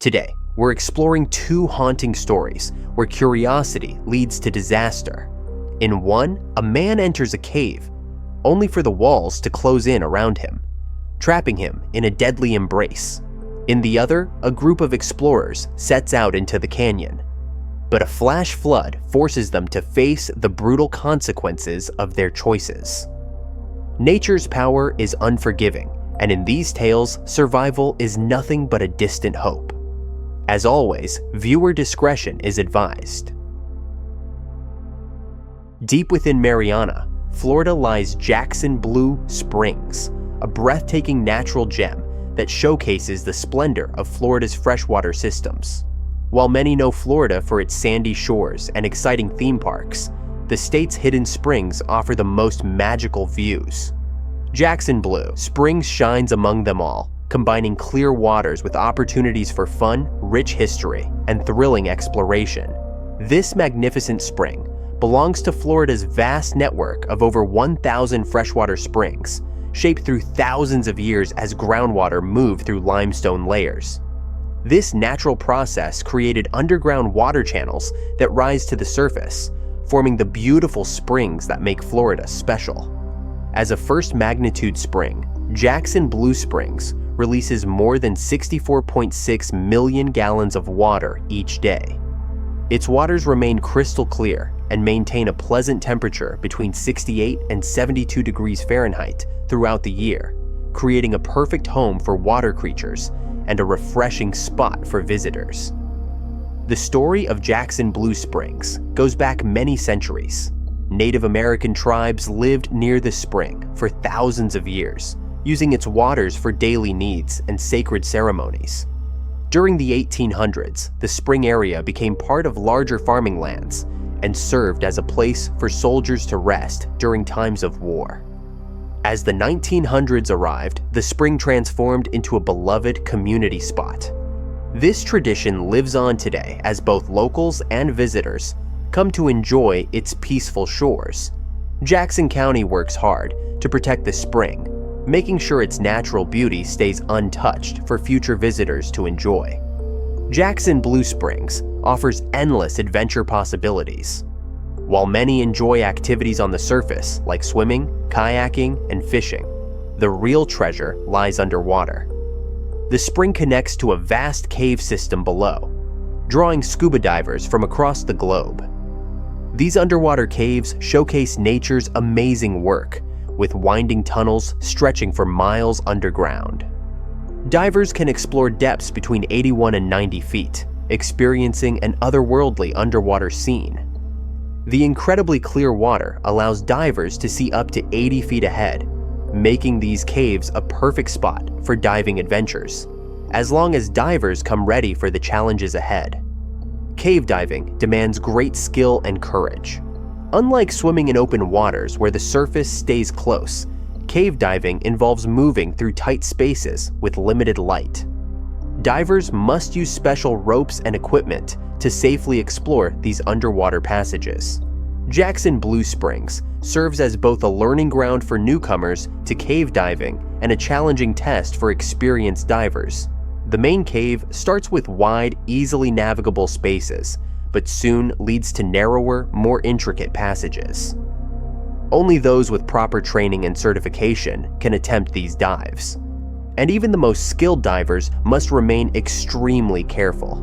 Today, we're exploring two haunting stories where curiosity leads to disaster. In one, a man enters a cave, only for the walls to close in around him, trapping him in a deadly embrace. In the other, a group of explorers sets out into the canyon, but a flash flood forces them to face the brutal consequences of their choices. Nature's power is unforgiving, and in these tales, survival is nothing but a distant hope. As always, viewer discretion is advised. Deep within Mariana, Florida lies Jackson Blue Springs, a breathtaking natural gem that showcases the splendor of Florida's freshwater systems. While many know Florida for its sandy shores and exciting theme parks, the state's hidden springs offer the most magical views. Jackson Blue Springs shines among them all, combining clear waters with opportunities for fun, rich history, and thrilling exploration. This magnificent spring belongs to Florida's vast network of over 1,000 freshwater springs, shaped through thousands of years as groundwater moved through limestone layers. This natural process created underground water channels that rise to the surface, forming the beautiful springs that make Florida special. As a first magnitude spring, Jackson Blue Springs releases more than 64.6 million gallons of water each day. Its waters remain crystal clear and maintain a pleasant temperature between 68 and 72 degrees Fahrenheit throughout the year, creating a perfect home for water creatures and a refreshing spot for visitors. The story of Jackson Blue Springs goes back many centuries. Native American tribes lived near the spring for thousands of years, using its waters for daily needs and sacred ceremonies. During the 1800s, the spring area became part of larger farming lands and served as a place for soldiers to rest during times of war. As the 1900s arrived, the spring transformed into a beloved community spot. This tradition lives on today as both locals and visitors come to enjoy its peaceful shores. Jackson County works hard to protect the spring, making sure its natural beauty stays untouched for future visitors to enjoy. Jackson Blue Springs offers endless adventure possibilities. While many enjoy activities on the surface like swimming, kayaking, and fishing, the real treasure lies underwater. The spring connects to a vast cave system below, drawing scuba divers from across the globe. These underwater caves showcase nature's amazing work, with winding tunnels stretching for miles underground. Divers can explore depths between 81 and 90 feet, experiencing an otherworldly underwater scene. The incredibly clear water allows divers to see up to 80 feet ahead, making these caves a perfect spot for diving adventures, as long as divers come ready for the challenges ahead. Cave diving demands great skill and courage. Unlike swimming in open waters where the surface stays close, cave diving involves moving through tight spaces with limited light. Divers must use special ropes and equipment to safely explore these underwater passages. Jackson Blue Springs serves as both a learning ground for newcomers to cave diving and a challenging test for experienced divers. The main cave starts with wide, easily navigable spaces, but soon leads to narrower, more intricate passages. Only those with proper training and certification can attempt these dives, and even the most skilled divers must remain extremely careful.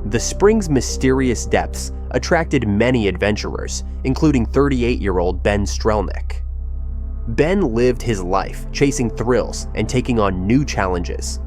The spring's mysterious depths attracted many adventurers, including 38-year-old Ben Strelnick. Ben lived his life chasing thrills and taking on new challenges.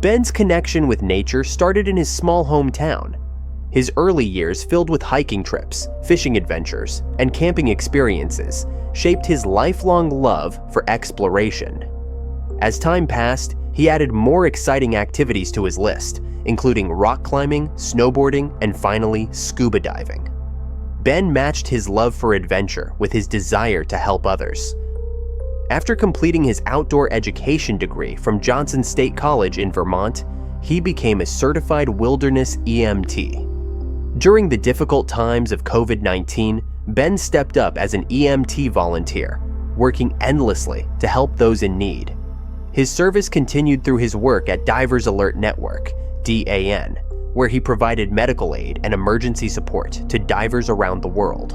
Ben's connection with nature started in his small hometown. His early years filled with hiking trips, fishing adventures, and camping experiences shaped his lifelong love for exploration. As time passed, he added more exciting activities to his list, including rock climbing, snowboarding, and finally, scuba diving. Ben matched his love for adventure with his desire to help others. After completing his outdoor education degree from Johnson State College in Vermont, he became a certified wilderness EMT. During the difficult times of COVID-19, Ben stepped up as an EMT volunteer, working endlessly to help those in need. His service continued through his work at Divers Alert Network, DAN, where he provided medical aid and emergency support to divers around the world.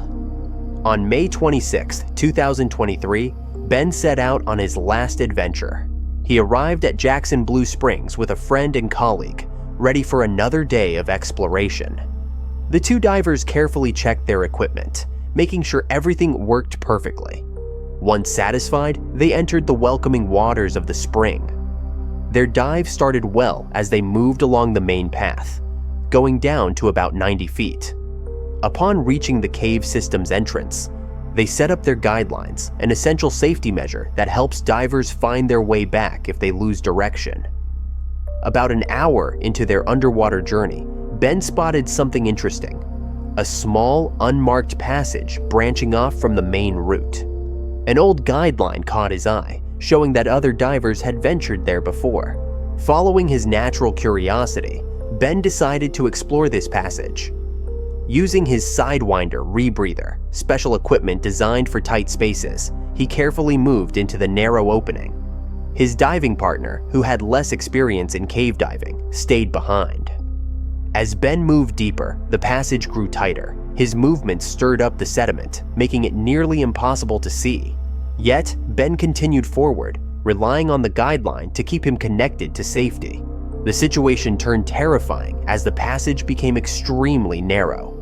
On May 26, 2023, Ben set out on his last adventure. He arrived at Jackson Blue Springs with a friend and colleague, ready for another day of exploration. The two divers carefully checked their equipment, making sure everything worked perfectly. Once satisfied, they entered the welcoming waters of the spring. Their dive started well as they moved along the main path, going down to about 90 feet. Upon reaching the cave system's entrance, they set up their guidelines, an essential safety measure that helps divers find their way back if they lose direction. About an hour into their underwater journey, Ben spotted something interesting: a small, unmarked passage branching off from the main route. An old guideline caught his eye, showing that other divers had ventured there before. Following his natural curiosity, Ben decided to explore this passage. Using his Sidewinder rebreather, special equipment designed for tight spaces, he carefully moved into the narrow opening. His diving partner, who had less experience in cave diving, stayed behind. As Ben moved deeper, the passage grew tighter. His movements stirred up the sediment, making it nearly impossible to see. Yet, Ben continued forward, relying on the guideline to keep him connected to safety. The situation turned terrifying as the passage became extremely narrow.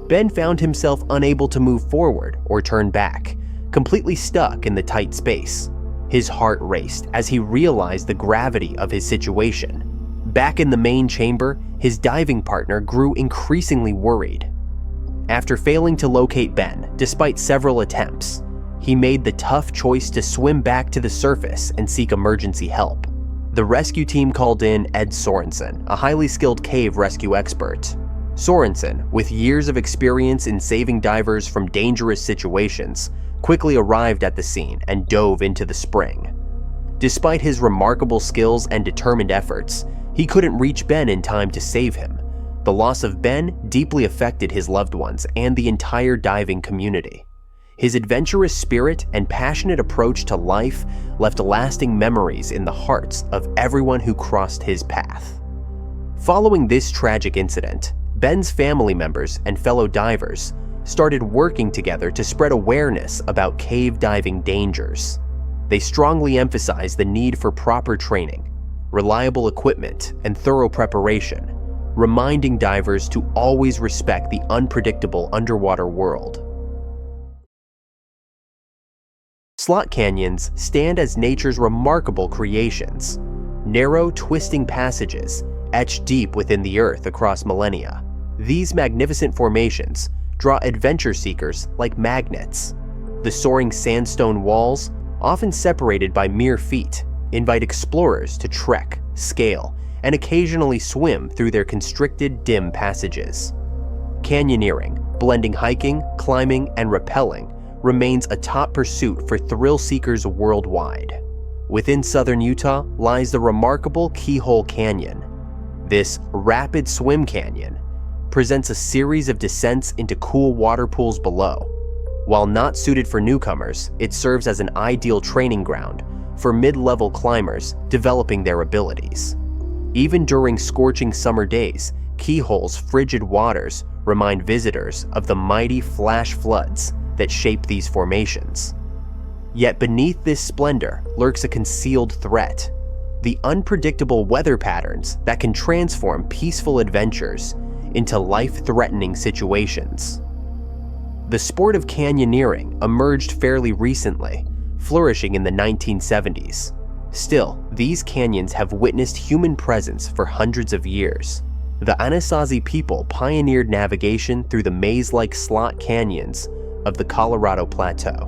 Ben found himself unable to move forward or turn back, completely stuck in the tight space. His heart raced as he realized the gravity of his situation. Back in the main chamber, his diving partner grew increasingly worried. After failing to locate Ben, despite several attempts, he made the tough choice to swim back to the surface and seek emergency help. The rescue team called in Ed Sorensen, a highly skilled cave rescue expert. Sorensen, with years of experience in saving divers from dangerous situations, quickly arrived at the scene and dove into the spring. Despite his remarkable skills and determined efforts, he couldn't reach Ben in time to save him. The loss of Ben deeply affected his loved ones and the entire diving community. His adventurous spirit and passionate approach to life left lasting memories in the hearts of everyone who crossed his path. Following this tragic incident, Ben's family members and fellow divers started working together to spread awareness about cave diving dangers. They strongly emphasized the need for proper training, reliable equipment, and thorough preparation, reminding divers to always respect the unpredictable underwater world. Slot canyons stand as nature's remarkable creations, narrow, twisting passages etched deep within the earth across millennia. These magnificent formations draw adventure seekers like magnets. The soaring sandstone walls, often separated by mere feet, invite explorers to trek, scale, and occasionally swim through their constricted, dim passages. Canyoneering, blending hiking, climbing, and rappelling, remains a top pursuit for thrill seekers worldwide. Within southern Utah lies the remarkable Keyhole Canyon. This rapid swim canyon presents a series of descents into cool water pools below. While not suited for newcomers, it serves as an ideal training ground for mid-level climbers developing their abilities. Even during scorching summer days, Keyhole's frigid waters remind visitors of the mighty flash floods that shape these formations. Yet beneath this splendor lurks a concealed threat: the unpredictable weather patterns that can transform peaceful adventures into life-threatening situations. The sport of canyoneering emerged fairly recently, flourishing in the 1970s. Still, these canyons have witnessed human presence for hundreds of years. The Anasazi people pioneered navigation through the maze-like slot canyons of the Colorado Plateau.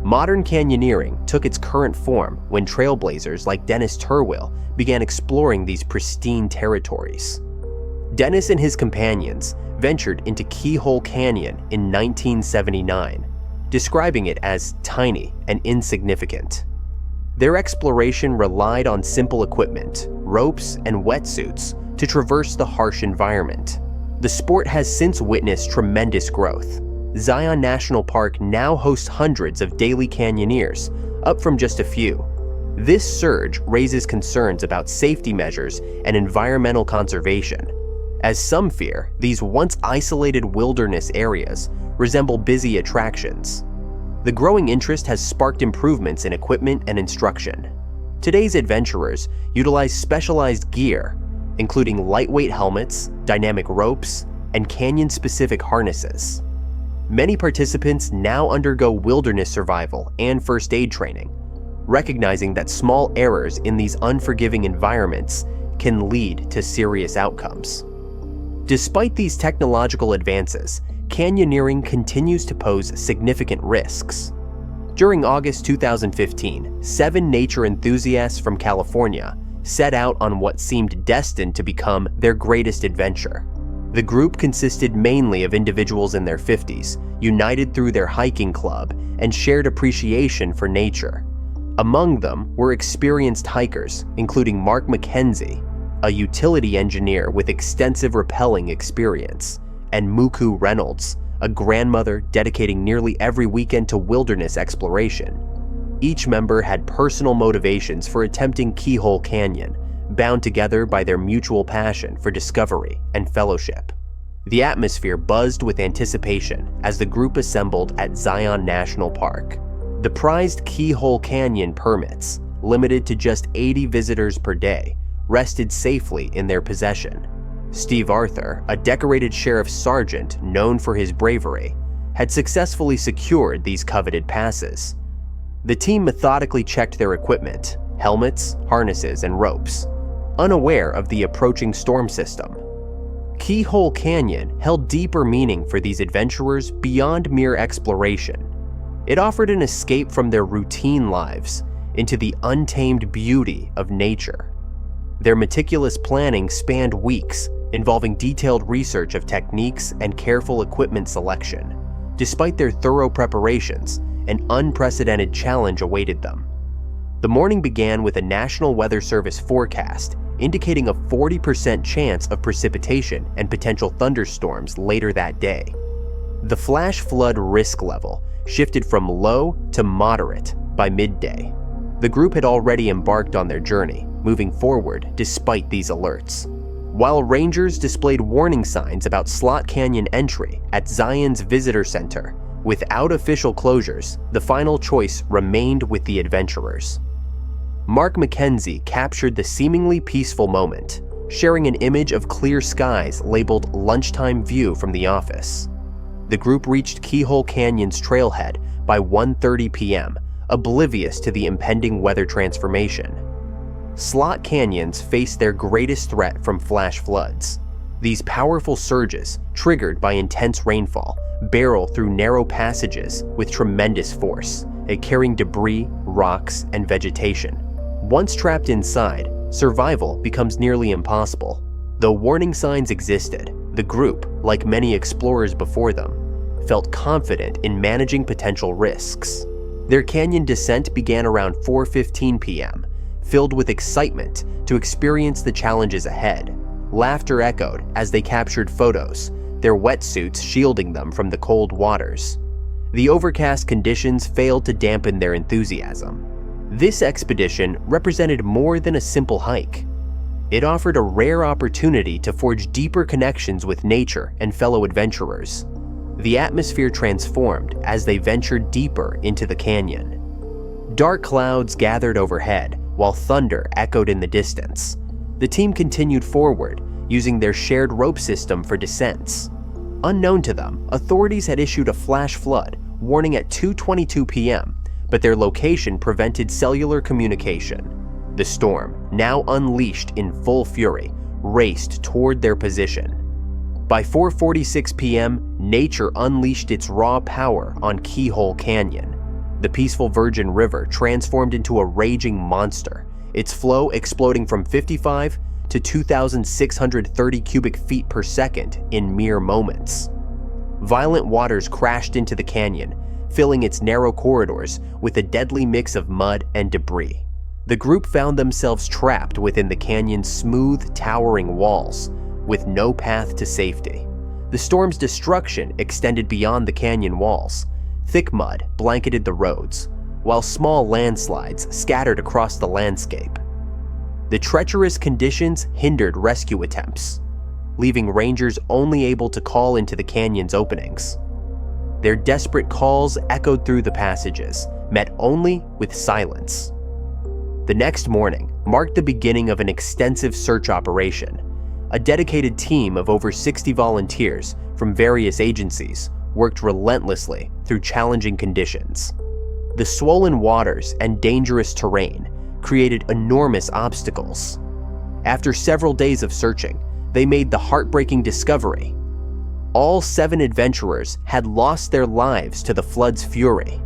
Modern canyoneering took its current form when trailblazers like Dennis Turwill began exploring these pristine territories. Dennis and his companions ventured into Keyhole Canyon in 1979, describing it as tiny and insignificant. Their exploration relied on simple equipment, ropes, and wetsuits to traverse the harsh environment. The sport has since witnessed tremendous growth. Zion National Park now hosts hundreds of daily canyoneers, up from just a few. This surge raises concerns about safety measures and environmental conservation, as some fear these once isolated wilderness areas resemble busy attractions. The growing interest has sparked improvements in equipment and instruction. Today's adventurers utilize specialized gear, including lightweight helmets, dynamic ropes, and canyon-specific harnesses. Many participants now undergo wilderness survival and first aid training, recognizing that small errors in these unforgiving environments can lead to serious outcomes. Despite these technological advances, canyoneering continues to pose significant risks. During August 2015, 7 nature enthusiasts from California set out on what seemed destined to become their greatest adventure. The group consisted mainly of individuals in their 50s, united through their hiking club and shared appreciation for nature. Among them were experienced hikers, including Mark McKenzie, a utility engineer with extensive rappelling experience, and Muku Reynolds, a grandmother dedicating nearly every weekend to wilderness exploration. Each member had personal motivations for attempting Keyhole Canyon, bound together by their mutual passion for discovery and fellowship. The atmosphere buzzed with anticipation as the group assembled at Zion National Park. The prized Keyhole Canyon permits, limited to just 80 visitors per day, rested safely in their possession. Steve Arthur, a decorated sheriff's sergeant known for his bravery, had successfully secured these coveted passes. The team methodically checked their equipment, helmets, harnesses, and ropes, unaware of the approaching storm system. Keyhole Canyon held deeper meaning for these adventurers beyond mere exploration. It offered an escape from their routine lives into the untamed beauty of nature. Their meticulous planning spanned weeks, involving detailed research of techniques and careful equipment selection. Despite their thorough preparations, an unprecedented challenge awaited them. The morning began with a National Weather Service forecast indicating a 40% chance of precipitation and potential thunderstorms later that day. The flash flood risk level shifted from low to moderate by midday. The group had already embarked on their journey, moving forward despite these alerts. While rangers displayed warning signs about Slot Canyon entry at Zion's Visitor Center, without official closures, the final choice remained with the adventurers. Mark McKenzie captured the seemingly peaceful moment, sharing an image of clear skies labeled lunchtime view from the office. The group reached Keyhole Canyon's trailhead by 1:30 p.m., oblivious to the impending weather transformation. Slot Canyons faced their greatest threat from flash floods. These powerful surges, triggered by intense rainfall, barrel through narrow passages with tremendous force, carrying debris, rocks, and vegetation. Once trapped inside, survival becomes nearly impossible. Though warning signs existed, the group, like many explorers before them, felt confident in managing potential risks. Their canyon descent began around 4:15 p.m., filled with excitement to experience the challenges ahead. Laughter echoed as they captured photos, their wetsuits shielding them from the cold waters. The overcast conditions failed to dampen their enthusiasm. This expedition represented more than a simple hike. It offered a rare opportunity to forge deeper connections with nature and fellow adventurers. The atmosphere transformed as they ventured deeper into the canyon. Dark clouds gathered overhead, while thunder echoed in the distance. The team continued forward, using their shared rope system for descents. Unknown to them, authorities had issued a flash flood warning at 2:22 p.m., but their location prevented cellular communication. The storm, now unleashed in full fury, raced toward their position. By 4:46 p.m., nature unleashed its raw power on Keyhole Canyon. The peaceful Virgin River transformed into a raging monster, its flow exploding from 55 to 2,630 cubic feet per second in mere moments. Violent waters crashed into the canyon, filling its narrow corridors with a deadly mix of mud and debris. The group found themselves trapped within the canyon's smooth, towering walls, with no path to safety. The storm's destruction extended beyond the canyon walls. Thick mud blanketed the roads, while small landslides scattered across the landscape. The treacherous conditions hindered rescue attempts, leaving rangers only able to call into the canyon's openings. Their desperate calls echoed through the passages, met only with silence. The next morning marked the beginning of an extensive search operation. A dedicated team of over 60 volunteers from various agencies worked relentlessly through challenging conditions. The swollen waters and dangerous terrain created enormous obstacles. After several days of searching, they made the heartbreaking discovery. All 7 adventurers had lost their lives to the flood's fury.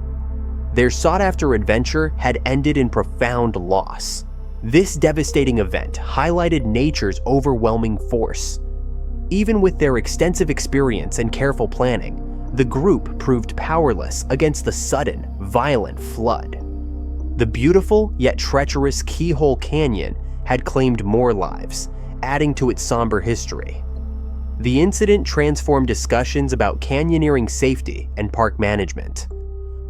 Their sought-after adventure had ended in profound loss. This devastating event highlighted nature's overwhelming force. Even with their extensive experience and careful planning, the group proved powerless against the sudden, violent flood. The beautiful yet treacherous Keyhole Canyon had claimed more lives, adding to its somber history. The incident transformed discussions about canyoneering safety and park management.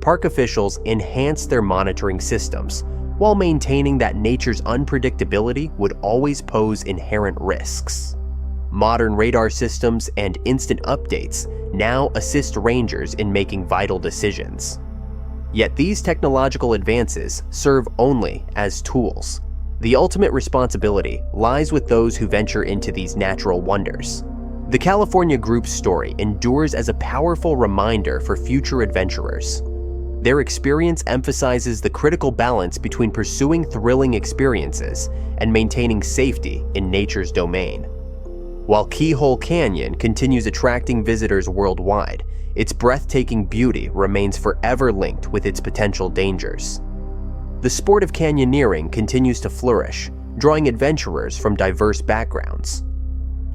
Park officials enhanced their monitoring systems, while maintaining that nature's unpredictability would always pose inherent risks. Modern radar systems and instant updates now assist rangers in making vital decisions. Yet these technological advances serve only as tools. The ultimate responsibility lies with those who venture into these natural wonders. The California group's story endures as a powerful reminder for future adventurers. Their experience emphasizes the critical balance between pursuing thrilling experiences and maintaining safety in nature's domain. While Keyhole Canyon continues attracting visitors worldwide, its breathtaking beauty remains forever linked with its potential dangers. The sport of canyoneering continues to flourish, drawing adventurers from diverse backgrounds.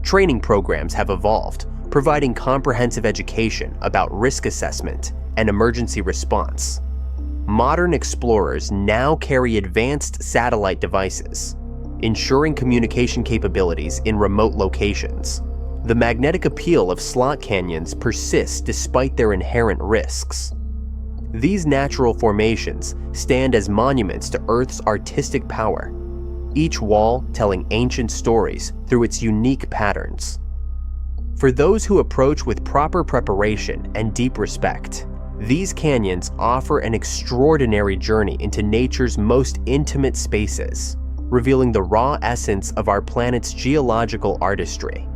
Training programs have evolved, providing comprehensive education about risk assessment and emergency response. Modern explorers now carry advanced satellite devices, ensuring communication capabilities in remote locations. The magnetic appeal of slot canyons persists despite their inherent risks. These natural formations stand as monuments to Earth's artistic power, each wall telling ancient stories through its unique patterns. For those who approach with proper preparation and deep respect, these canyons offer an extraordinary journey into nature's most intimate spaces, revealing the raw essence of our planet's geological artistry.